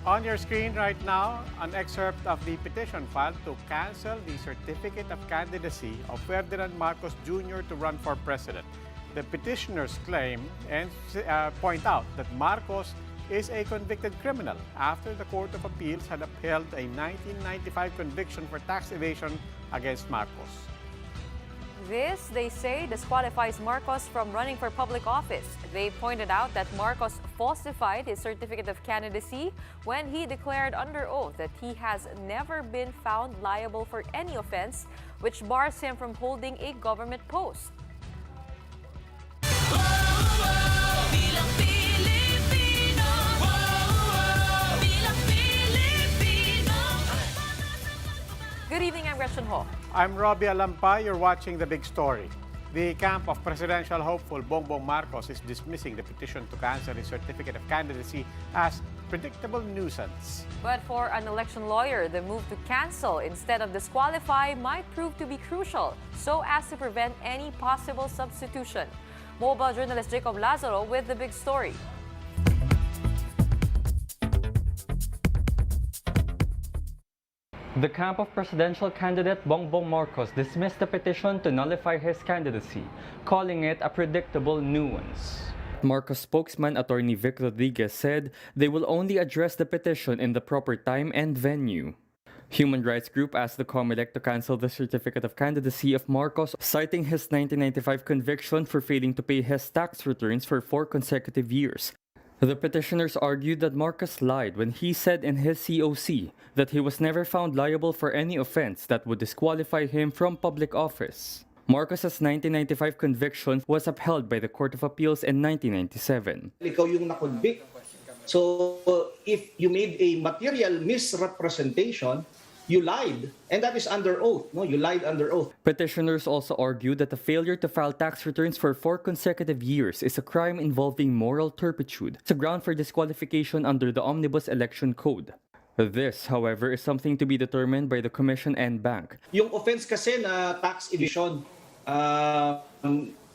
On your screen right now, an excerpt of the petition filed to cancel the certificate of candidacy of Ferdinand Marcos Jr. to run for president. The petitioners claim and point out that Marcos is a convicted criminal after the Court of Appeals had upheld a 1995 conviction for tax evasion against Marcos. This, they say, disqualifies Marcos from running for public office. They pointed out that Marcos falsified his certificate of candidacy when he declared under oath that he has never been found liable for any offense, which bars him from holding a government post. Good evening, I'm Gretchen Ho. I'm Robbie Alampa. You're watching The Big Story. The camp of presidential hopeful Bongbong Marcos is dismissing the petition to cancel his certificate of candidacy as predictable nuisance. But for an election lawyer, the move to cancel instead of disqualify might prove to be crucial so as to prevent any possible substitution. Mobile journalist Jacob Lazaro with The Big Story. The camp of presidential candidate Bongbong Marcos dismissed the petition to nullify his candidacy, calling it a predictable nuisance. Marcos spokesman Attorney Vic Rodriguez said they will only address the petition in the proper time and venue. Human rights group asked the COMELEC to cancel the certificate of candidacy of Marcos, citing his 1995 conviction for failing to pay his tax returns for 4 consecutive years. The petitioners argued that Marcos lied when he said in his COC that he was never found liable for any offense that would disqualify him from public office. Marcos's 1995 conviction was upheld by the Court of Appeals in 1997. Ikaw yung nakonvict. So if you made a material misrepresentation, you lied, and that is under oath. No, you lied under oath. Petitioners also argued that the failure to file tax returns for 4 consecutive years is a crime involving moral turpitude. It's a ground for disqualification under the Omnibus Election Code. This, however, is something to be determined by the Commission and Bank. Yung offense kasi na tax evasion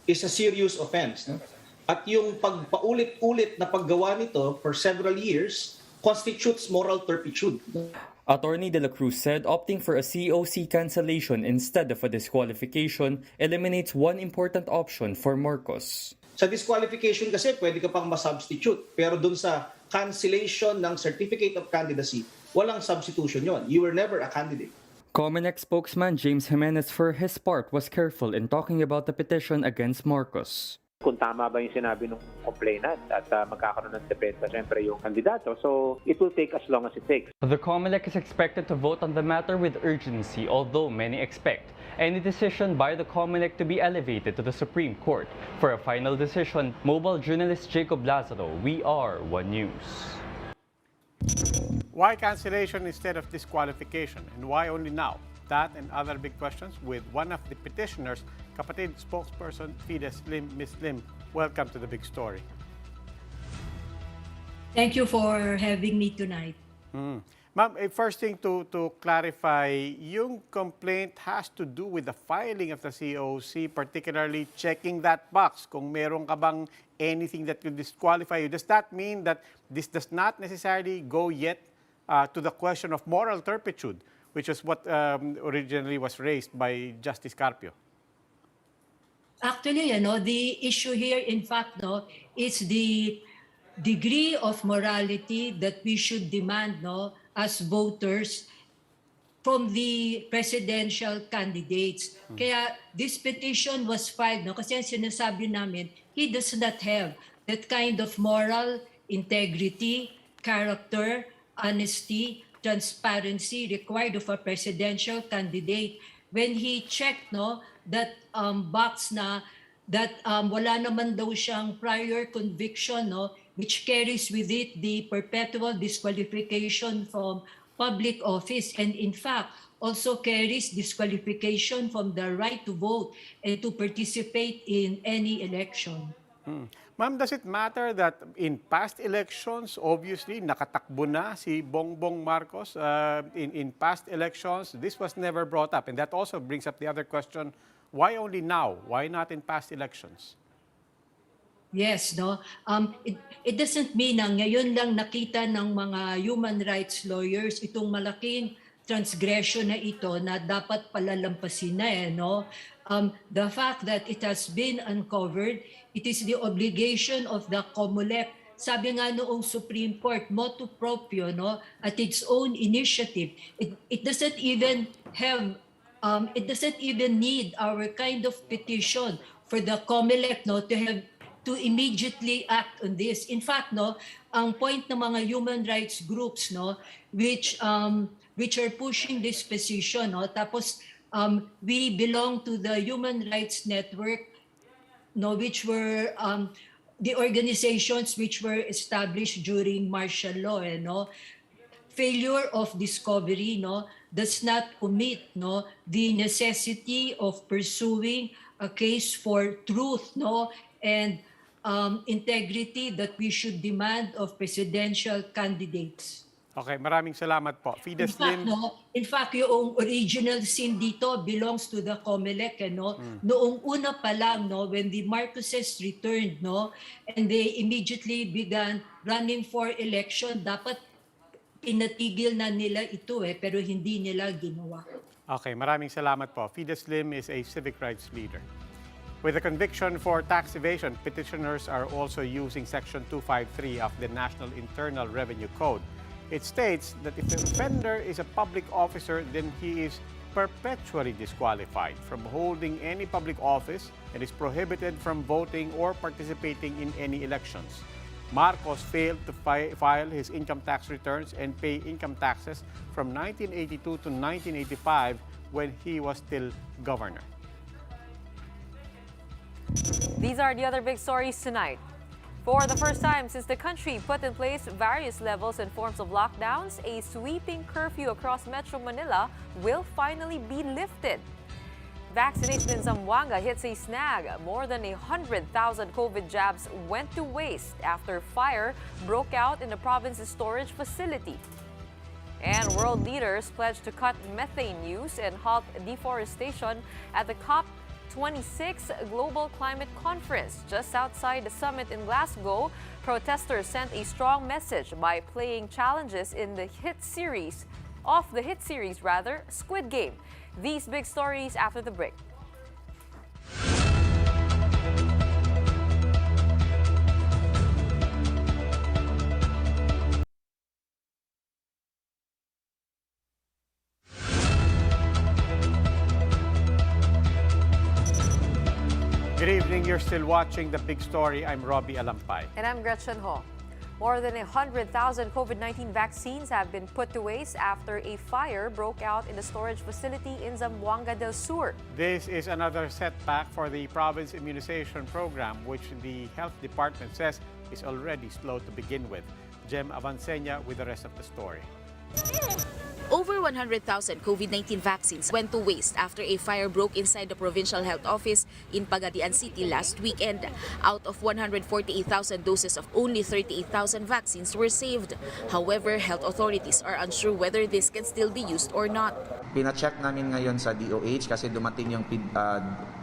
is a serious offense. No? At yung pagpaulit-ulit na paggawa nito for several years constitutes moral turpitude. Attorney De La Cruz said opting for a COC cancellation instead of a disqualification eliminates one important option for Marcos. Sa disqualification kasi pwede ka pang masubstitute, pero dun sa cancellation ng certificate of candidacy, walang substitution yon. You were never a candidate. COMELEC spokesman James Jimenez for his part was careful in talking about the petition against Marcos. Kung tama ba yung sinabi ng complainant at magkakaroon ng depensa siyempre yung kandidato. So it will take as long as it takes. The COMELEC is expected to vote on the matter with urgency, although many expect any decision by the COMELEC to be elevated to the Supreme Court. For a final decision, mobile journalist Jacob Lazaro, we are One News. Why cancellation instead of disqualification, and why only now? That and other big questions with one of the petitioners, kapatid spokesperson Fides Lim. Ms. Lim, welcome to The Big Story. Thank you for having me tonight. Ma'am, first thing to clarify, yung complaint has to do with the filing of the COC, particularly checking that box kung meron ka bang anything that could disqualify you. Does that mean that this does not necessarily go yet to the question of moral turpitude, which is what originally was raised by Justice Carpio? Actually, the issue here, in fact, is the degree of morality that we should demand, as voters from the presidential candidates. Kaya this petition was filed, kasi ang sinasabi namin, he does not have that kind of moral integrity, character, honesty, transparency required of a presidential candidate. When he checked that box na that wala naman daw siyang prior conviction which carries with it the perpetual disqualification from public office, and in fact also carries disqualification from the right to vote and to participate in any election. Ma'am, does it matter that in past elections, obviously, nakatakbo na si Bongbong Marcos in past elections? This was never brought up. And that also brings up the other question, why only now? Why not in past elections? Yes, no. It doesn't mean na ngayon lang nakita ng mga human rights lawyers itong malaking transgression na ito na dapat palalampasin na no. The fact that it has been uncovered, it is the obligation of the COMELEC. Sabi nga noong Supreme Court, motu proprio, no, at its own initiative. It doesn't even have it doesn't even need our kind of petition for the COMELEC, no, to immediately act on this. In fact, no, ang point ng mga human rights groups, no, which are pushing this position, no, tapos we belong to the Human Rights Network, no, which were the organizations which were established during martial law, no. Failure of discovery, no, does not omit, no, the necessity of pursuing a case for truth, no, and integrity that we should demand of presidential candidates. Okay, maraming salamat po. Fides Lim. In fact, yung original sin dito belongs to the COMELEC, no? Noong una pa lang, no, when the Marcoses returned, no, and they immediately began running for election, dapat pinatigil na nila ito pero hindi nila ginawa. Okay, maraming salamat po. Fides Lim is a civic rights leader. With a conviction for tax evasion, petitioners are also using Section 253 of the National Internal Revenue Code. It states that if the offender is a public officer, then he is perpetually disqualified from holding any public office and is prohibited from voting or participating in any elections. Marcos failed to file his income tax returns and pay income taxes from 1982 to 1985 when he was still governor. These are the other big stories tonight. For the first time since the country put in place various levels and forms of lockdowns, a sweeping curfew across Metro Manila will finally be lifted. Vaccination in Zamboanga hits a snag. More than 100,000 COVID jabs went to waste after fire broke out in the province's storage facility. And world leaders pledged to cut methane use and halt deforestation at the COP26 Global Climate Conference. Just outside the summit in Glasgow, protesters sent a strong message by playing challenges in the hit series, Squid Game. These big stories after the break. Good evening. You're still watching The Big Story. I'm Robbie Alampay. And I'm Gretchen Ho. More than 100,000 COVID-19 vaccines have been put to waste after a fire broke out in the storage facility in Zamboanga del Sur. This is another setback for the province immunization program, which the health department says is already slow to begin with. Jem Avancenia with the rest of the story. Over 100,000 COVID-19 vaccines went to waste after a fire broke inside the provincial health office in Pagadian City last weekend. Out of 148,000 doses of only 38,000 vaccines were saved. However, health authorities are unsure whether this can still be used or not. Pina-check namin ngayon sa DOH kasi dumating yung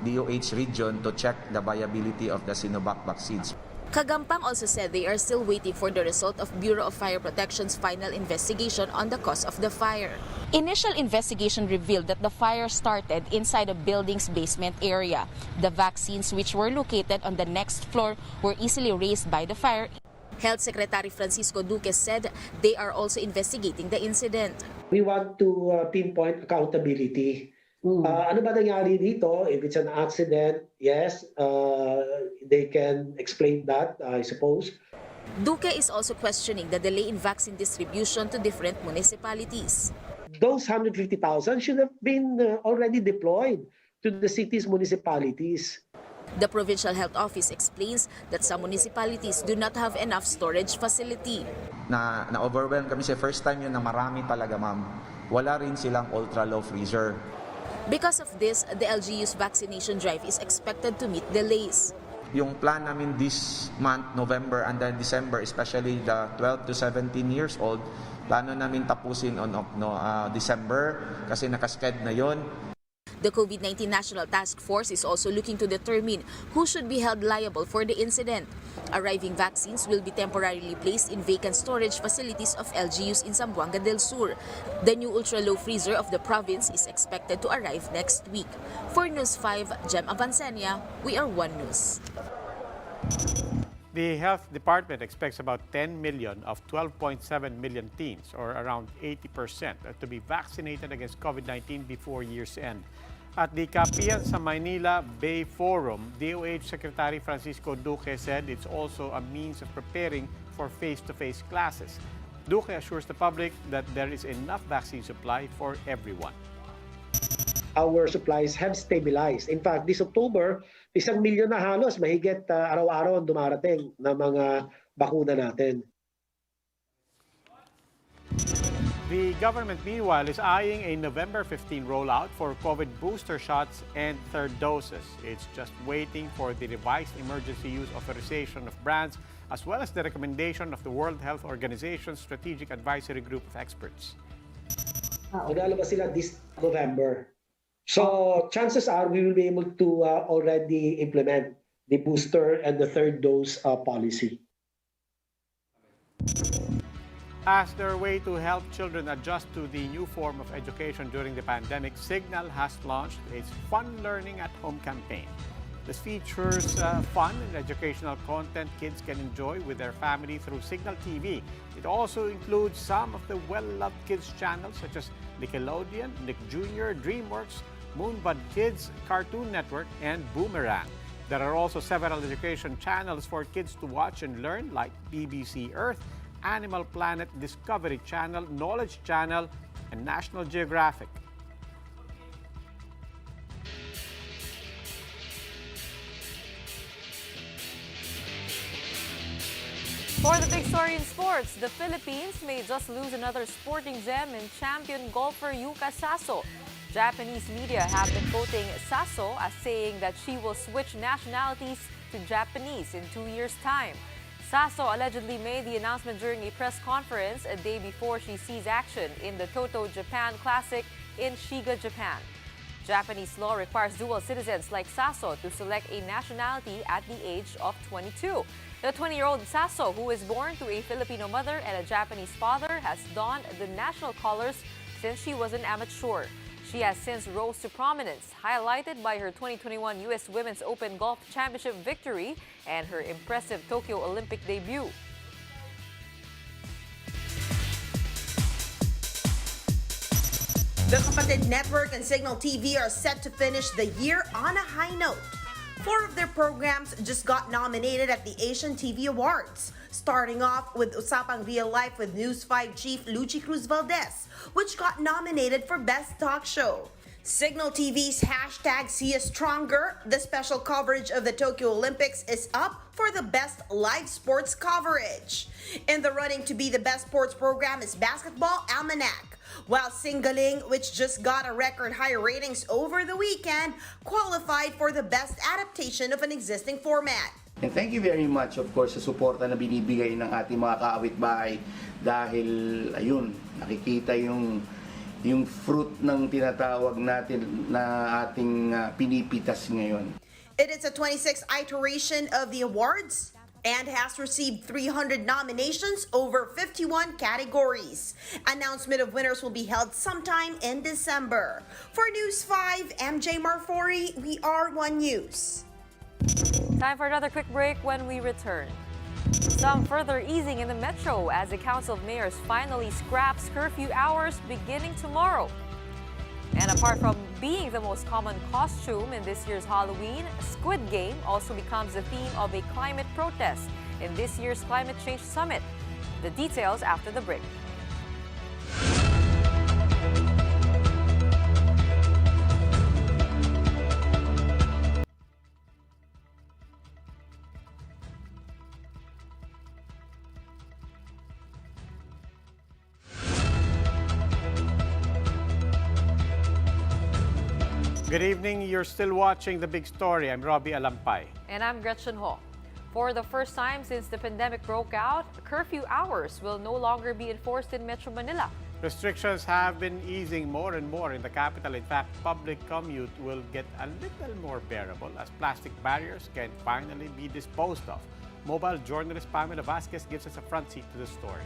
DOH region to check the viability of the Sinovac vaccines. Kagampang also said they are still waiting for the result of Bureau of Fire Protection's final investigation on the cause of the fire. Initial investigation revealed that the fire started inside a building's basement area. The vaccines, which were located on the next floor, were easily raised by the fire. Health Secretary Francisco Duque said they are also investigating the incident. We want to pinpoint accountability. Ano ba nangyari dito? If it's an accident, yes, they can explain that, I suppose. Duque is also questioning the delay in vaccine distribution to different municipalities. Those 150,000 should have been already deployed to the city's municipalities. The Provincial Health Office explains that some municipalities do not have enough storage facility. Na-overwhelm kami sa first time yun na marami talaga, ma'am. Wala rin silang ultra-low freezer. Because of this, the LGU's vaccination drive is expected to meet delays. Yung plan namin this month, November and then December, especially the 12 to 17 years old, plano namin tapusin on December kasi nakasked na yon. The COVID-19 National Task Force is also looking to determine who should be held liable for the incident. Arriving vaccines will be temporarily placed in vacant storage facilities of LGUs in Zamboanga del Sur. The new ultra-low freezer of the province is expected to arrive next week. For News 5, Jem Avancenia, we are One News. The Health Department expects about 10 million of 12.7 million teens, or around 80%, to be vaccinated against COVID-19 before year's end. At the Kapiyan sa Manila Bay Forum, DOH Secretary Francisco Duque said it's also a means of preparing for face-to-face classes. Duque assures the public that there is enough vaccine supply for everyone. Our supplies have stabilized. In fact, this October, 1 milyon na halos, mahigit araw-araw ang dumarating na mga bakuna natin. The government, meanwhile, is eyeing a November 15 rollout for COVID booster shots and third doses. It's just waiting for the revised emergency use authorization of brands, as well as the recommendation of the World Health Organization's Strategic Advisory Group of Experts. Maglalabas sila this November. So chances are we will be able to already implement the booster and the third dose policy. As their way to help children adjust to the new form of education during the pandemic, Signal has launched its Fun Learning at Home campaign. This features fun and educational content kids can enjoy with their family through Signal TV. It also includes some of the well-loved kids channels such as Nickelodeon, Nick Jr., DreamWorks, Moonbud Kids, Cartoon Network, and Boomerang. There are also several education channels for kids to watch and learn, like BBC Earth, Animal Planet, Discovery Channel, Knowledge Channel, and National Geographic. For the big story in sports, the Philippines may just lose another sporting gem in champion golfer Yuka Saso. Japanese media have been quoting Saso as saying that she will switch nationalities to Japanese in 2 years' time. Saso allegedly made the announcement during a press conference a day before she sees action in the Toto Japan Classic in Shiga, Japan. Japanese law requires dual citizens like Saso to select a nationality at the age of 22. The 20-year-old Saso, who is born to a Filipino mother and a Japanese father, has donned the national colors since she was an amateur. She has since rose to prominence, highlighted by her 2021 U.S. Women's Open Golf Championship victory and her impressive Tokyo Olympic debut. The Kapatid Network and Signal TV are set to finish the year on a high note. 4 of their programs just got nominated at the Asian TV Awards, starting off with Usapang Real Life with News 5 chief Luchi Cruz Valdez, which got nominated for Best Talk Show. Signal TV's hashtag See Us Stronger, the special coverage of the Tokyo Olympics, is up for the best live sports coverage. In the running to be the best sports program is Basketball Almanac, while Singaling, which just got a record high ratings over the weekend, qualified for the best adaptation of an existing format. And thank you very much, of course, sa suporta na binibigay ng ating mga kaawit-bahay dahil, ayun, nakikita yung fruit ng tinatawag natin na ating pinipitas ngayon. It is a 26th iteration of the awards and has received 300 nominations over 51 categories. Announcement of winners will be held sometime in December. For News 5, MJ Marfori, we are One News. Time for another quick break. When we return, some further easing in the metro as the Council of Mayors finally scraps curfew hours beginning tomorrow. And apart from being the most common costume in this year's Halloween, Squid Game also becomes the theme of a climate protest in this year's Climate Change Summit. The details after the break. Good evening. You're still watching The Big Story. I'm Robbie Alampay. And I'm Gretchen Ho. For the first time since the pandemic broke out, curfew hours will no longer be enforced in Metro Manila. Restrictions have been easing more and more in the capital. In fact, public commute will get a little more bearable as plastic barriers can finally be disposed of. Mobile journalist Pamela Vasquez gives us a front seat to the story.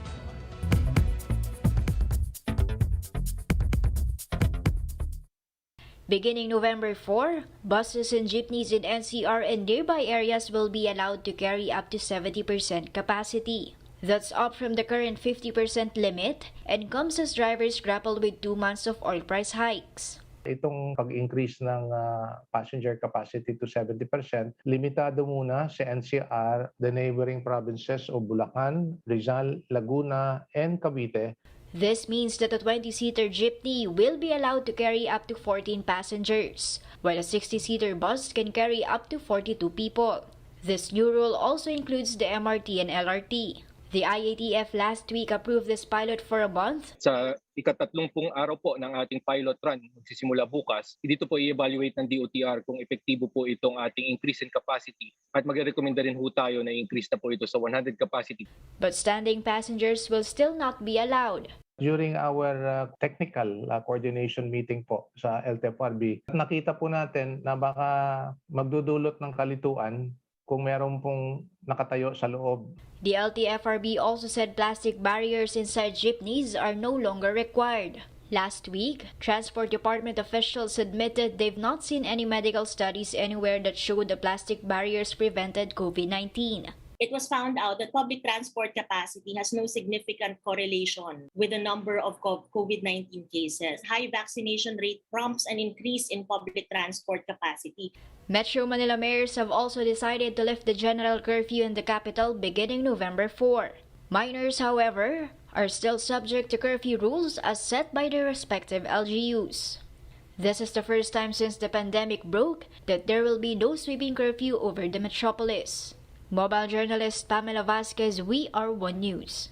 Beginning November 4, buses and jeepneys in NCR and nearby areas will be allowed to carry up to 70% capacity. That's up from the current 50% limit and comes as drivers grapple with 2 months of oil price hikes. Itong pag-increase ng passenger capacity to 70%, limitado muna sa NCR, the neighboring provinces of Bulacan, Rizal, Laguna, and Cavite. This means that a 20-seater jeepney will be allowed to carry up to 14 passengers, while a 60-seater bus can carry up to 42 people. This new rule also includes the MRT and LRT. The IATF last week approved this pilot for a month. Sa ika-30 araw po ng ating pilot run, magsisimula bukas, dito po i-evaluate ng DOTR kung epektibo po itong ating increase in capacity at magrekomenda rin ho tayo na increase na po ito sa 100 capacity. But standing passengers will still not be allowed. During our technical coordination meeting po sa LTFRB, nakita po natin na baka magdudulot ng kalituan kung meron pong nakatayo sa loob. The LTFRB also said plastic barriers inside jeepneys are no longer required. Last week, Transport Department officials admitted they've not seen any medical studies anywhere that showed the plastic barriers prevented COVID-19. It was found out that public transport capacity has no significant correlation with the number of COVID-19 cases. High vaccination rate prompts an increase in public transport capacity. Metro Manila mayors have also decided to lift the general curfew in the capital beginning November 4. Minors, however, are still subject to curfew rules as set by their respective LGUs. This is the first time since the pandemic broke that there will be no sweeping curfew over the metropolis. Mobile journalist Pamela Vasquez, We Are One News.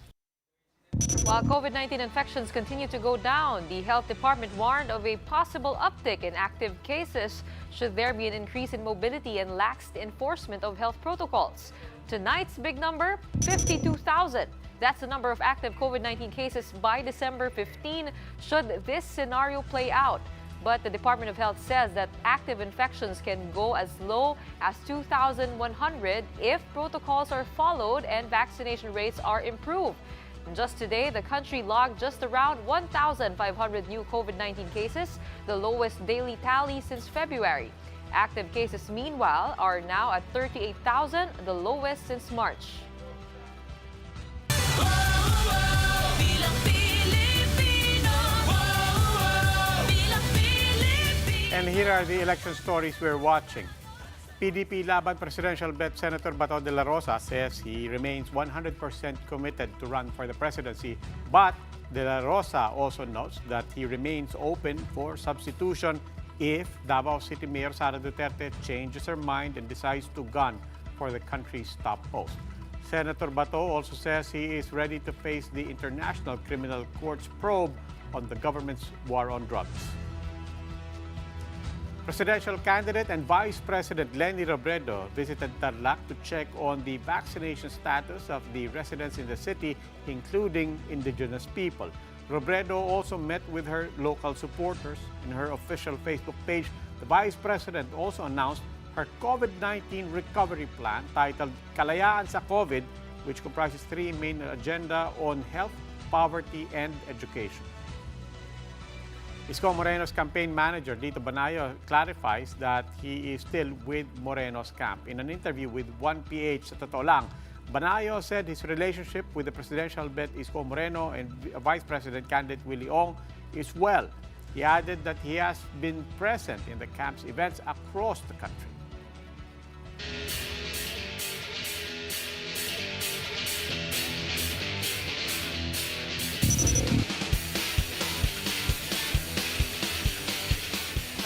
While COVID-19 infections continue to go down, the Health Department warned of a possible uptick in active cases should there be an increase in mobility and lax enforcement of health protocols. Tonight's big number, 52,000. That's the number of active COVID-19 cases by December 15 should this scenario play out. But the Department of Health says that active infections can go as low as 2,100 if protocols are followed and vaccination rates are improved. And just today, the country logged just around 1,500 new COVID-19 cases, the lowest daily tally since February. Active cases, meanwhile, are now at 38,000, the lowest since March. And here are the election stories we're watching. PDP Laban presidential bet Senator Bato de la Rosa says he remains 100% committed to run for the presidency, but de la Rosa also notes that he remains open for substitution if Davao City Mayor Sara Duterte changes her mind and decides to gun for the country's top post. Senator Bato also says he is ready to face the International Criminal Court's probe on the government's war on drugs. Presidential candidate and Vice President Leni Robredo visited Tarlac to check on the vaccination status of the residents in the city, including indigenous people. Robredo also met with her local supporters. In her official Facebook page, the Vice President also announced her COVID-19 recovery plan titled Kalayaan sa COVID, which comprises 3 main agenda on health, poverty, and education. Isko Moreno's campaign manager, Dito Banayo, clarifies that he is still with Moreno's camp. In an interview with 1PH sa Totoo Lang, Banayo said his relationship with the presidential bet Isko Moreno and Vice President candidate Willie Ong is well. He added that he has been present in the camp's events across the country.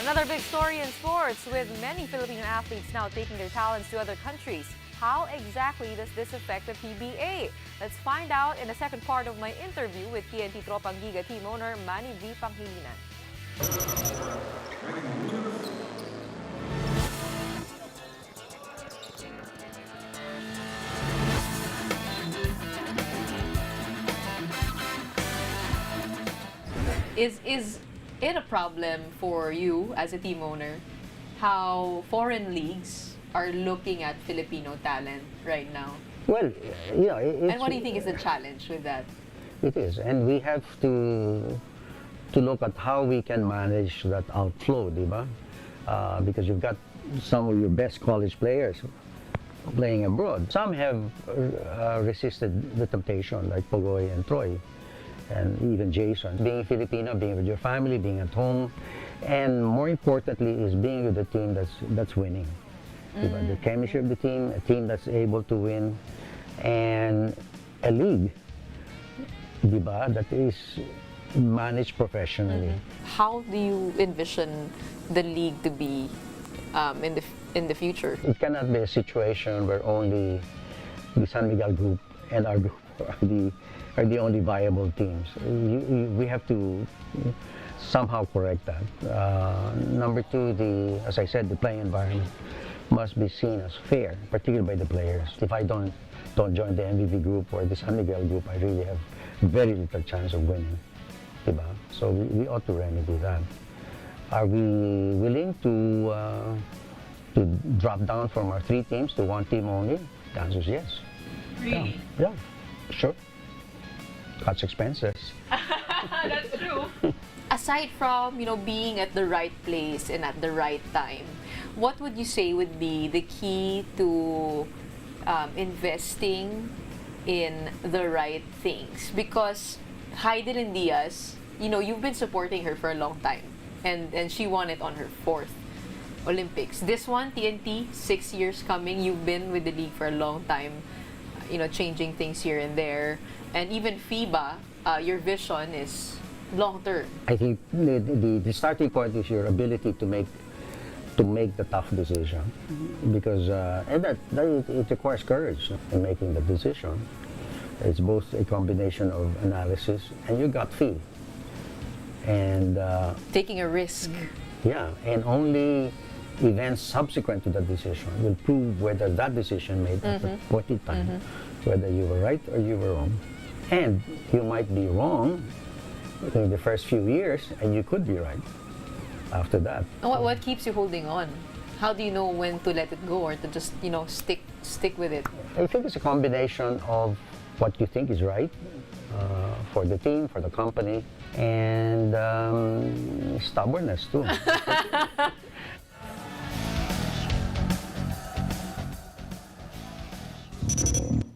Another big story in sports, with many Filipino athletes now taking their talents to other countries. How exactly does this affect the PBA? Let's find out in the second part of my interview with TNT Tropang Giga team owner Manny V. Panghilinan. Is it a problem for you as a team owner how foreign leagues are looking at Filipino talent right now? Well, yeah. And what do you think is the challenge with that? It is, and we have to look at how we can manage that outflow, diba? Because you've got some of your best college players playing abroad. Some have resisted the temptation, like Pogoy and Troy, and even Jason. Being Filipino, being with your family, being at home, and more importantly is being with a team that's winning. Diba? The chemistry of the team, a team that's able to win, and a league, diba, that is managed professionally. How do you envision the league to be in the future? It cannot be a situation where only the San Miguel group and our group are the only viable teams. We have to somehow correct that. Number two, as I said, the playing environment must be seen as fair, particularly by the players. If I don't join the MVP group or the San Miguel group, I really have very little chance of winning. Diba? So we ought to remedy that. Are we willing to drop down from our 3 teams to 1 team only? The answer is yes. Really? Yeah, sure. Cuts expenses. That's true. Aside from, being at the right place and at the right time, what would you say would be the key to investing in the right things? Because Heidelin Diaz, you've been supporting her for a long time, and she won it on her 4th Olympics. This one, TNT, 6 years coming. You've been with the league for a long time, changing things here and there. And even FIBA, your vision is long-term. I think the starting point is your ability to make the tough decision, because and that it requires courage in making the decision. It's both a combination of analysis and your gut feel, and taking a risk. Yeah, and only events subsequent to that decision will prove whether that decision made at the point in time, whether you were right or you were wrong. And you might be wrong in the first few years, and you could be right after that. What keeps you holding on? How do you know when to let it go or to just, stick with it? I think it's a combination of what you think is right for the team, for the company, and stubbornness too.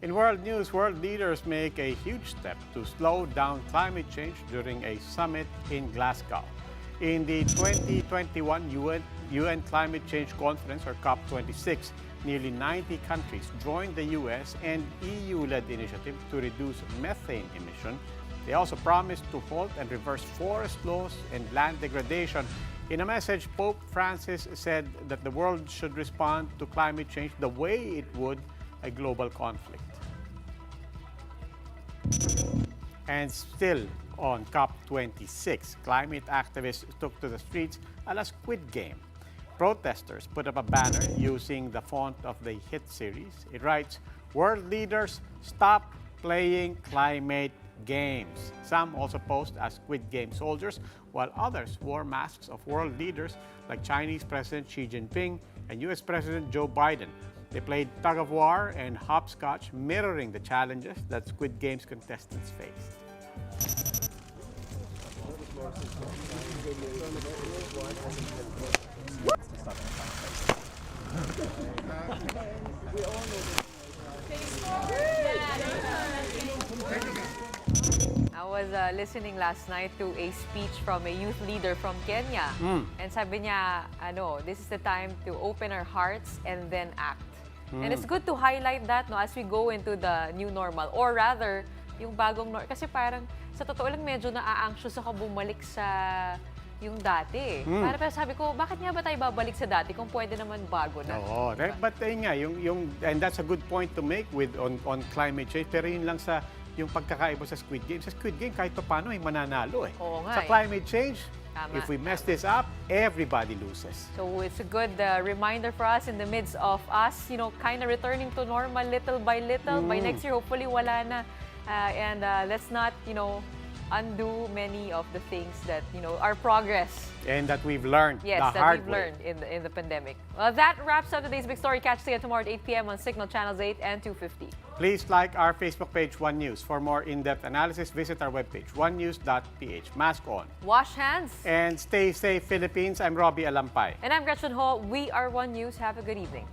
In world news, world leaders make a huge step to slow down climate change during a summit in Glasgow. In the 2021 UN Climate Change Conference, or COP26, nearly 90 countries joined the US and EU-led initiative to reduce methane emission. They also promised to halt and reverse forest loss and land degradation. In a message, Pope Francis said that the world should respond to climate change the way it would a global conflict. And still on COP26, climate activists took to the streets a la Squid Game. Protesters put up a banner using the font of the hit series. It writes, "World leaders, stop playing climate games." Some also posed as Squid Game soldiers, while others wore masks of world leaders like Chinese President Xi Jinping and US President Joe Biden. They played tug-of-war and hopscotch, mirroring the challenges that Squid Game's contestants faced. I was listening last night to a speech from a youth leader from Kenya. And sabi niya, this is the time to open our hearts and then act. And it's good to highlight that as we go into the new normal. Or rather, yung bagong normal. Kasi parang, sa totoo lang, medyo na-anxious ako bumalik sa yung dati. Para sabi ko, bakit nga ba tayo babalik sa dati kung pwede naman bago na? Oo, but nga, and that's a good point to make on climate change. Pero yun lang sa yung pagkakaiba sa Squid Game. Sa Squid Game, kahit pa paano, ay mananalo eh. Oo nga, sa climate change, tama, if we mess this up, everybody loses. So it's a good reminder for us in the midst of us, kind of returning to normal little by little. By next year, hopefully, wala na. And let's not, undo many of the things that, our progress. And that we've learned Yes, the that hard we've way. learned in the pandemic. Well, that wraps up today's big story. Catch us again tomorrow at 8 p.m. on Signal Channels 8 and 250. Please like our Facebook page, One News. For more in-depth analysis, visit our webpage, onenews.ph. Mask on. Wash hands. And stay safe, Philippines. I'm Robbie Alampay. And I'm Gretchen Ho. We are One News. Have a good evening.